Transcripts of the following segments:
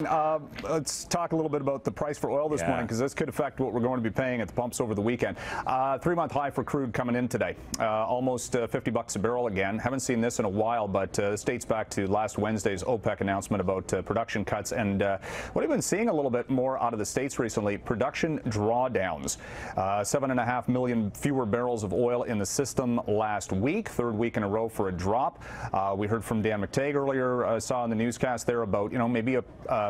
Let's talk a little bit about the price for oil this morning, because this could affect what we're going to be paying at the pumps over the weekend. 3-month high for crude coming in today, almost $50 a barrel again. Haven't seen this in a while, but this dates back to last Wednesday's OPEC announcement about production cuts. And what I've been seeing a little bit more out of the States recently, production drawdowns. 7.5 million fewer barrels of oil in the system last week, third week in a row for a drop. We heard from Dan McTague earlier, saw in the newscast there about, maybe a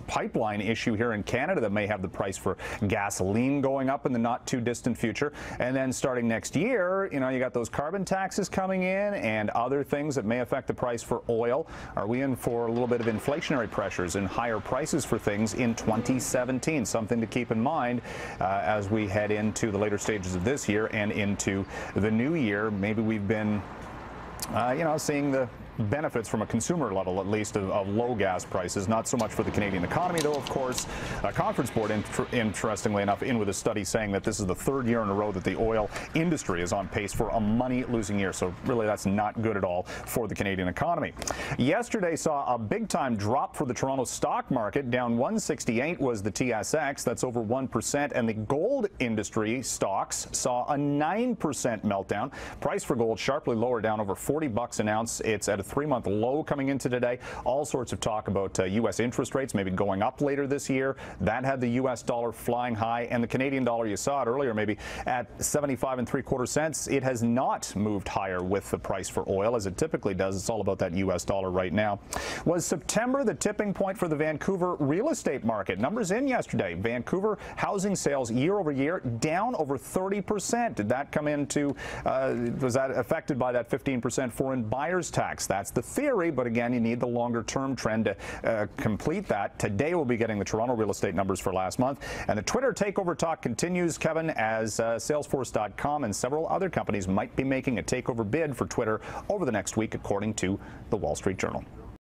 pipeline issue here in Canada that may have the price for gasoline going up in the not too distant future. And then starting next year, you got those carbon taxes coming in and other things that may affect the price for oil. Are we in for a little bit of inflationary pressures and higher prices for things in 2017? Something to keep in mind as we head into the later stages of this year and into the new year. Maybe we've been seeing the benefits from a consumer level, at least, of low gas prices. Not so much for the Canadian economy, though, of course. A conference board, interestingly enough, in with a study saying that this is the third year in a row that the oil industry is on pace for a money-losing year. So really, that's not good at all for the Canadian economy. Yesterday saw a big-time drop for the Toronto stock market. Down 168 was the TSX. That's over 1%. And the gold industry stocks saw a 9% meltdown. Price for gold sharply lower, down over $40 an ounce. It's at a 3-month low coming into today. All sorts of talk about U.S. interest rates maybe going up later this year. That had the U.S. dollar flying high, and the Canadian dollar, you saw it earlier, maybe at 75 3/4 cents. It has not moved higher with the price for oil as it typically does. It's all about that U.S. dollar right now. Was September the tipping point for the Vancouver real estate market? Numbers in yesterday. Vancouver housing sales year over year down over 30%. Did that come into, was that affected by that 15% foreign buyers tax? That's the theory, but again, you need the longer-term trend to complete that. Today, we'll be getting the Toronto real estate numbers for last month. And the Twitter takeover talk continues, Kevin, as Salesforce.com and several other companies might be making a takeover bid for Twitter over the next week, according to the Wall Street Journal.